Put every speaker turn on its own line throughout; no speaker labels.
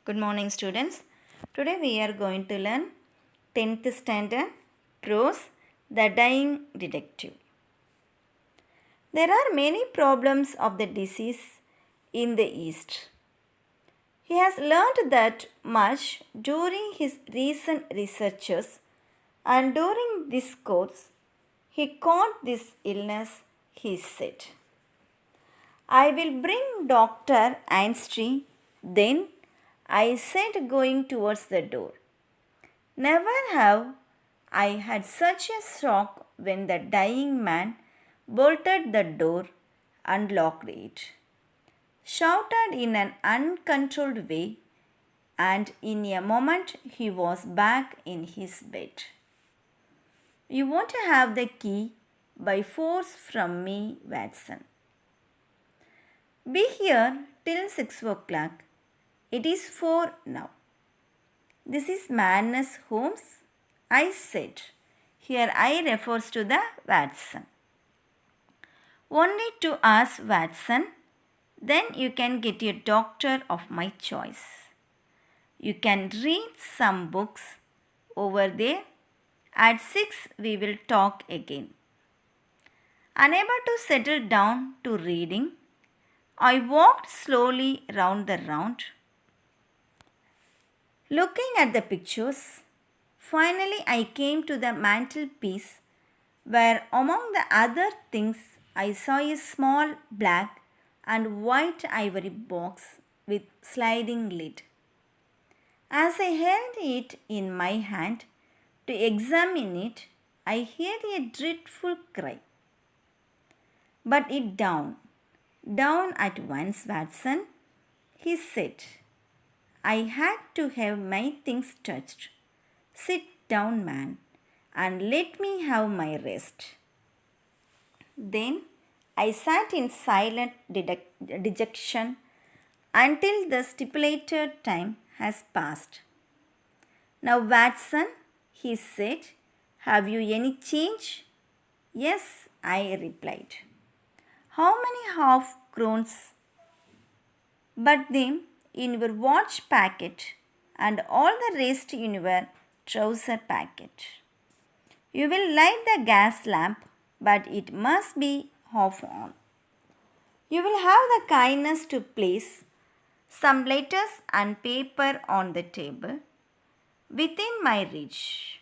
Good morning, students. Today we are going to learn 10th standard prose, The Dying Detective. There are many problems of the disease in the East. He has learned that much during his recent researches, and during this course he caught this illness, he said. I will bring Dr. Ainsley, then I said, going towards the door. Never have I had such a shock when the dying man bolted the door, unlocked it, shouted in an uncontrolled way, and in a moment he was back in his bed. You want to have the key by force from me, Watson. Be here till 6 o'clock. It is 4 now. This is madness, Holmes, I said. Here I refers to the Watson. Only to ask Watson, then you can get a doctor of my choice. You can read some books over there. At 6 we will talk again. Unable to settle down to reading, I walked slowly round the round, looking at the pictures. Finally I came to the mantelpiece where among the other things I saw a small black and white ivory box with sliding lid. As I held it in my hand to examine it, I heard a dreadful cry. But it down at once, Watson, he said. I had to have my things touched. Sit down, man, and let me have my rest. Then I sat in silent dejection until the stipulated time has passed. Now, Watson, he said, have you any change? Yes, I replied. How many half-crowns? But them in your watch packet and all the rest in your trouser packet. You will light the gas lamp, but it must be half on. You will have the kindness to place some letters and paper on the table within my reach.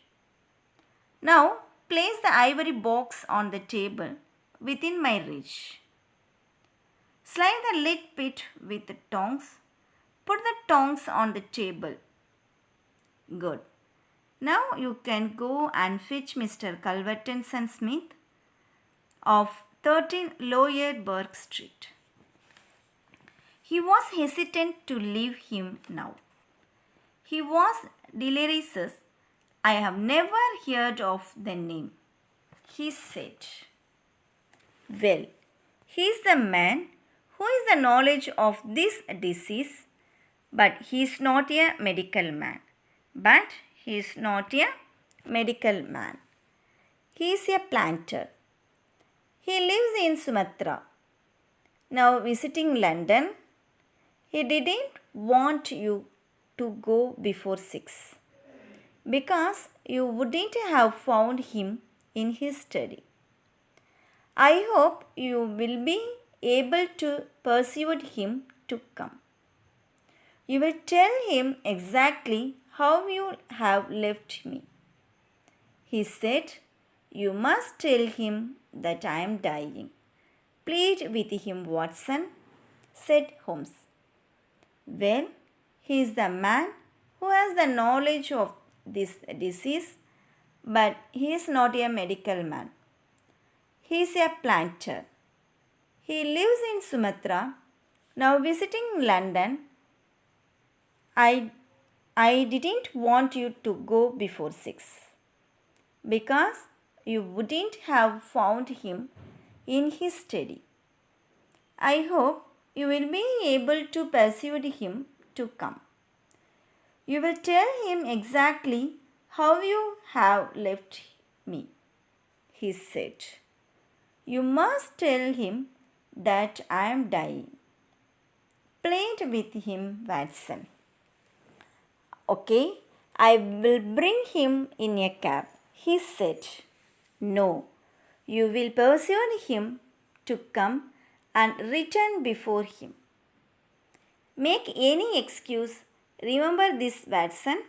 Now place the ivory box on the table within my reach. Slide the lid bit with the tongs. Put the tongs on the table. Good. Now you can go and fetch Mr. Culverton & Smith of 13 Lower Burke Street. He was hesitant to leave him now. He was delirious. I have never heard of the name, he said. Well, he is the man who is the knowledge of this disease, but he is not a medical man. He is a planter. He lives in Sumatra. Now visiting London. He didn't want you to go before 6 because you wouldn't have found him in his study. I hope you will be able to persuade him to come. You will tell him exactly how you have left me. He said, you must tell him that I am dying. Plead with him, Watson, said Holmes. Well, he is the man who has the knowledge of this disease, but he is not a medical man. He is a planter. He lives in Sumatra. Now visiting London. I didn't want you to go before 6 because you wouldn't have found him in his study. I hope you will be able to persuade him to come. You will tell him exactly how you have left me, he said. You must tell him that I am dying. Plead with him, Watson. Okay, I will bring him in a cab, he said. No, you will persuade him to come and return before him. Make any excuse. Remember this, Watson.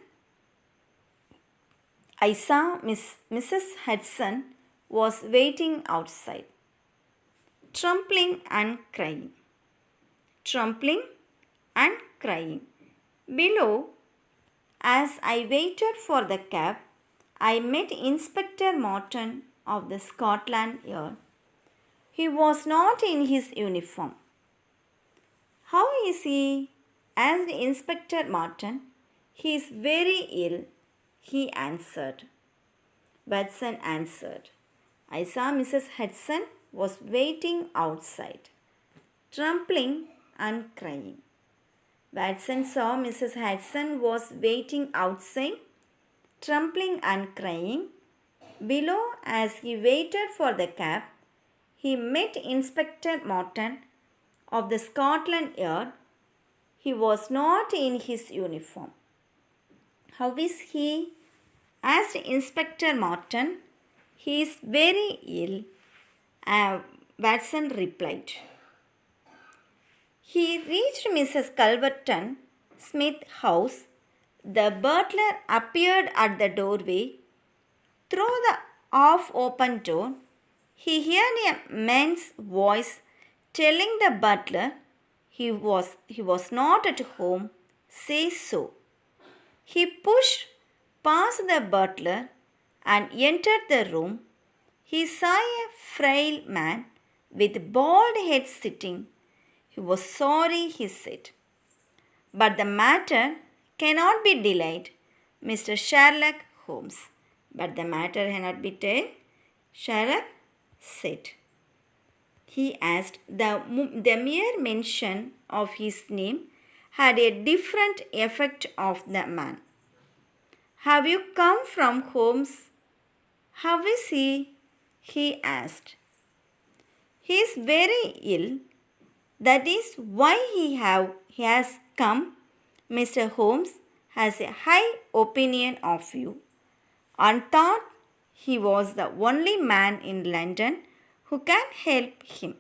I saw Mrs. Hudson was waiting outside, trembling and crying. Trembling and crying. Below, as I waited for the cab, I met Inspector Morton of the Scotland Yard. He was not in his uniform. How is he? Asked Inspector Morton. He is very ill, he answered. Watson answered. I saw Mrs. Hudson was waiting outside, trembling and crying. Watson saw Mrs. Hudson was waiting outside, trembling and crying. Below, as he waited for the cab, he met Inspector Morton of the Scotland Yard. He was not in his uniform. How is he? Asked Inspector Morton. He is very ill, Watson replied. He reached Mrs. Culverton Smith's house. The butler appeared at the doorway. Through the half-open door, he heard a man's voice telling the butler he was not at home. Say so. He pushed past the butler and entered the room. He saw a frail man with bald head sitting. He was sorry, he said. But the matter cannot be delayed, Mr. Sherlock Holmes. But the matter cannot be delayed, Sherlock said. He asked. The mere mention of his name had a different effect of the man. Have you come from Holmes? How is he? He asked. He is very ill. That is why he has come. Mr. Holmes has a high opinion of you and thought he was the only man in London who can help him.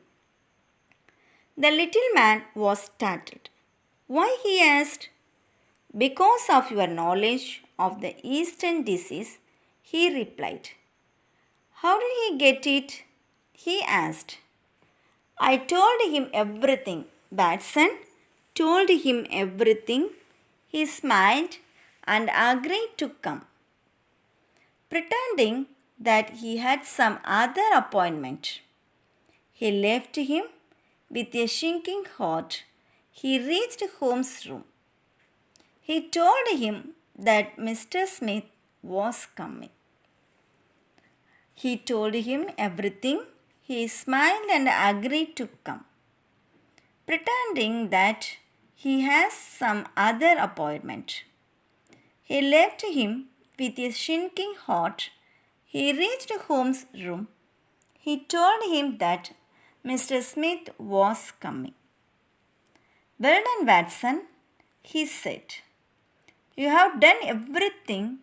The little man was startled. Why? He asked. Because of your knowledge of the Eastern disease, he replied. How did he get it? He asked. I told him everything. Watson told him everything. He smiled and agreed to come. Pretending that he had some other appointment, he left him with a sinking heart. He reached Holmes' room. He told him that Mr. Smith was coming. He told him everything. He smiled and agreed to come. Pretending that he has some other appointment, he left him with a sinking heart. He reached Holmes' room. He told him that Mr. Smith was coming. Well done, Watson, he said. You have done everything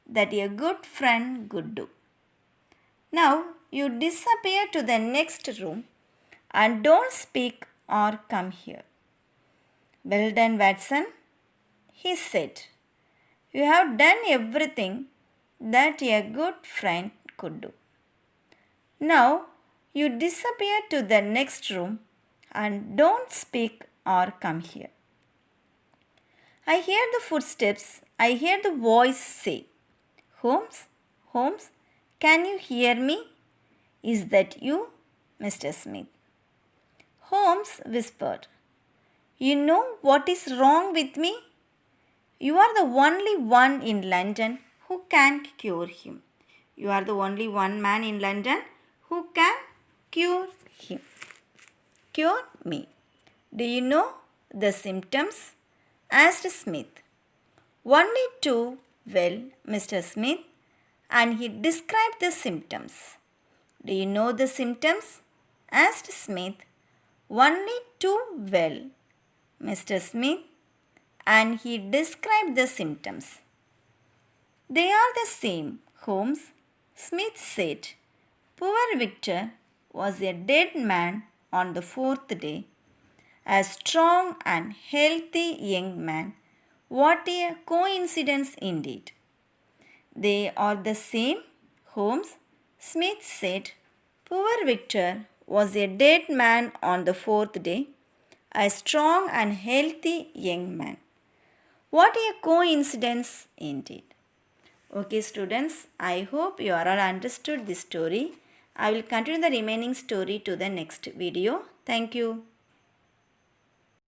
that a good friend could do. Now you disappear to the next room and don't speak or come here. Well done, Watson, he said. You have done everything that a good friend could do. Now you disappear to the next room and don't speak or come here. I hear the footsteps. I hear the voice say, Holmes, Holmes, can you hear me? Is that you, Mr. Smith? Holmes whispered, You know what is wrong with me? You are the only one in London who can cure him. You are the only one man in London who can cure him. Cure me. Do you know the symptoms? Asked Smith. Only too well, Mr. Smith, and he described the symptoms. Do you know the symptoms? Asked Smith. Only too well, Mr. Smith, and he described the symptoms. They are the same, Holmes. Smith said. Poor Victor was a dead man on the fourth day. A strong and healthy young man. What a coincidence indeed. They are the same, Holmes. Smith said. Poor Victor was a dead man on the fourth day. A strong and healthy young man. What a coincidence indeed. Okay, students, I hope you are all understood this story. I will continue the remaining story to the next video. Thank you.